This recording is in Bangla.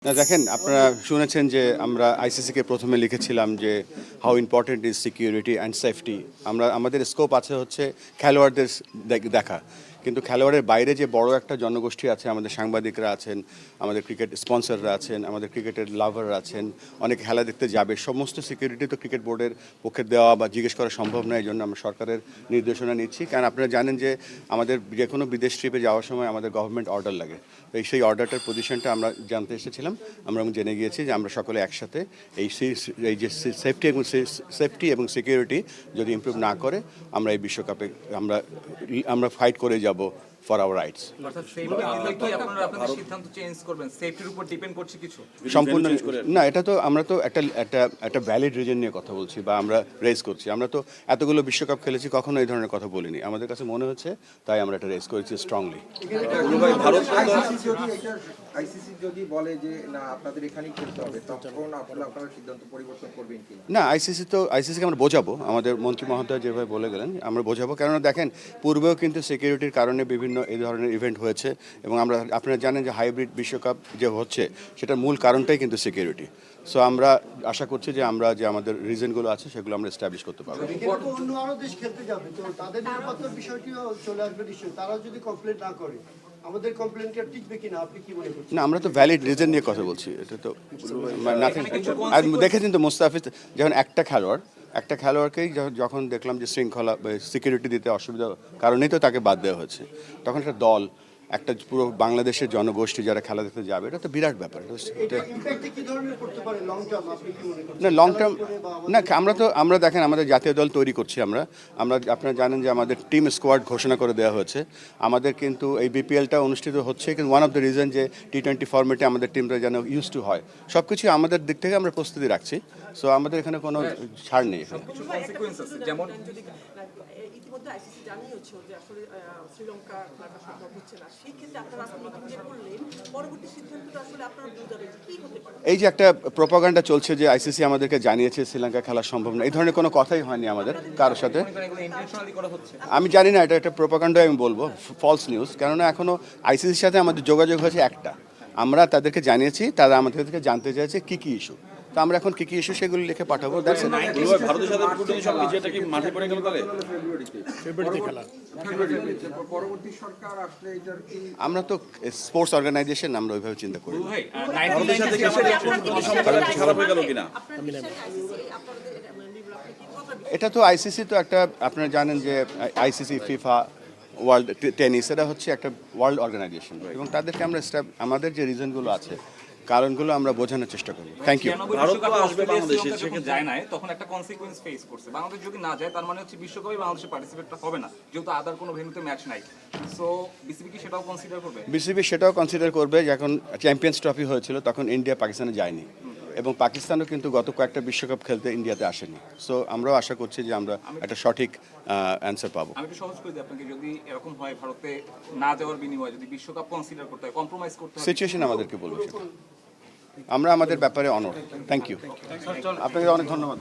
না দেখেন, আপনারা শুনেছেন যে আমরা আইসিসিকে প্রথমে লিখেছিলাম যে how important is security and safety. আমাদের স্কোপ আছে হচ্ছে খেলোয়াড়দের দেখা, কিন্তু খেলোয়াড়ের বাইরে যে বড় একটা জনগোষ্ঠী আছে, আমাদের সাংবাদিকরা আছেন, আমাদের ক্রিকেট স্পন্সররা আছেন, আমাদের ক্রিকেটের লাভাররা আছেন, অনেক খেলা দেখতে যাবে, সমস্ত সিকিউরিটি তো ক্রিকেট বোর্ডের পক্ষে দেওয়া বা জিজ্ঞেস করা সম্ভব নয়। এই জন্য আমরা সরকারের নির্দেশনা নিচ্ছি, কারণ আপনারা জানেন যে আমাদের যে কোনো বিদেশ ট্রিপে যাওয়ার সময় আমাদের গভর্নমেন্ট অর্ডার লাগে। তো সেই অর্ডারটার পজিশনটা আমরা জানতে এসেছিলাম, আমরা জেনে গিয়েছি যে আমরা সকলে একসাথে এই যে সেফটি এবং সিকিউরিটি যদি ইমপ্রুভ না করে আমরা এই বিশ্বকাপে আমরা ফাইট করে যাব ফর আওয়ার রাইটস। সম্পূর্ণ না, এটা তো আমরা তো একটা ভ্যালিড রিজন নিয়ে কথা বলছি বা আমরা রেজ করছি। আমরা তো এতগুলো বিশ্বকাপ খেলেছি, কখনো এই ধরনের কথা বলিনি। আমাদের কাছে মনে হচ্ছে তাই আমরা এটা রেজ করেছি স্ট্রংলি। না, আইসিসিকে আমরা বোঝাবো, আমাদের মন্ত্রী মহোদয় যেভাবে বলে গেলেন আমরা বোঝাবো। কেননা দেখেন, পূর্বেও কিন্তু সিকিউরিটির কারণে বিভিন্ন এই ধরনের ইভেন্ট হয়েছে, এবং আপনারা জানেন যে হাইব্রিড বিশ্বকাপ যে হচ্ছে সেটার মূল কারণটাই কিন্তু সিকিউরিটি। সো আমরা আশা করছি যে আমরা যে আমাদের রিজনগুলো আছে সেগুলো আমরা এস্টাবলিশ করতে পারবো। অন্য আরো দেশ খেলতে যাবে, তো তাদের নিরাপত্তার বিষয়টিও চলে আসবে নিশ্চয়ই। তারা যদি কমপ্লেন না করে আমাদের কমপ্লেনটা টিকবে কিনা, আপনি কি মনে করছেন? না, আমরা তো ভ্যালিড রিজন নিয়ে কথা বলছি, এটা তো নাথিং। আর দেখেছেন তো মুস্তাফিজ যখন একটা খেলোয়াড়কেই যখন দেখলাম যে শৃঙ্খলা সিকিউরিটি দিতে অসুবিধা কারণেই তো তাকে বাদ দেওয়া হয়েছে, তখন একটা দল, একটা পুরো বাংলাদেশের জনগোষ্ঠী যারা খেলা দেখতে যাবে, এটা তো বিরাট ব্যাপার। না, লং টার্ম না, আমরা দেখেন আমাদের জাতীয় দল তৈরি করছি। আমরা আপনারা জানেন যে আমাদের টিম স্কোয়াড ঘোষণা করে দেওয়া হয়েছে। আমাদের কিন্তু এই বিপিএলটা অনুষ্ঠিত হচ্ছে, কিন্তু ওয়ান অফ দ্য রিজন যে টি-20 ফরম্যাটে আমাদের টিমটা যেন ইউজ টু হয়, সব কিছু আমাদের দিক থেকে আমরা প্রস্তুতি রাখছি। সো আমাদের এখানে কোনো ছাড় নেই। ইতিমধ্যে আইসিসি জানিয়েছে যে আসলে শ্রীলঙ্কা খেলাটা সম্ভব হচ্ছে না, সেই ক্ষেত্রে আপনারা মিটিং যে করলেন, পরবর্তী সিদ্ধান্তটা আসলে আপনারা বুঝাবেন কি হতে পারে? এই যে একটা প্রোপাগান্ডা চলছে যে আইসিসি আমাদেরকে জানিয়েছে শ্রীলঙ্কা খেলা সম্ভব না, এই ধরনের কোনো কথাই হয়নি আমাদের কারোর সাথে। আমি জানি না, এটা একটা প্রোপাগান্ডাই আমি বলবো, ফলস নিউজ। কেননা এখনো আইসিসির সাথে আমাদের যোগাযোগ হয়েছে একটা, আমরা তাদেরকে জানিয়েছি, তারা আমাদেরকে জানতে চাইছে কি কি ইস্যু। তো আমরা এখন কি কি ইস্যু সেগুলো লিখে পাঠাবো। আমরা তো স্পোর্টস অর্গানাইজেশন, আমরা ওইভাবে চিন্তা করি। এটা তো আইসিসি তো একটা, আপনারা জানেন যে আইসিসি, ফিফা, ওয়ার্ল্ড টেনিস, এটা হচ্ছে একটা ওয়ার্ল্ড অর্গানাইজেশন, এবং তাদেরকে আমরা আমাদের যে রিজনগুলো আছে, কারণগুলো আমরা বোঝানোর চেষ্টা করি। Thank you. যায় না, তখন একটা কনসিকুয়েন্স ফেস করছে। বাংলাদেশ যদি না যায়, তার মানে হচ্ছে বিশ্বকাপে বাংলাদেশে পার্টিসিপেটটা হবে না, যেহেতু আদার কোনো ভেন্যুতে ম্যাচ নাই। সো বিসিবি কি সেটাও কনসিডার করবে? বিসিবি সেটাও কনসিডার করবে। যখন চ্যাম্পিয়ন্স ট্রফি হয়েছিল তখন ইন্ডিয়া পাকিস্তানে যায়নি, এবং পাকিস্তানও কিন্তু গত কয়েকটা বিশ্বকাপ খেলতে ইন্ডিয়াতে আসেনি। সো আমরাও আশা করছি যে আমরা একটা সঠিক অ্যান্সার পাবো। আমি একটু সহজ করে দিই আপনাকে, যদি এরকম হয় ভারতে না যাওয়ার বিনিময়ে যদি বিশ্বকাপ কনসিডার করতে হয়, কম্প্রোমাইজ করতে হয়, সিচুয়েশন আমাদেরকে বলবো সেটা। আমরা আমাদের ব্যাপারে অনড়। থ্যাংক ইউ, আপনাকে অনেক ধন্যবাদ।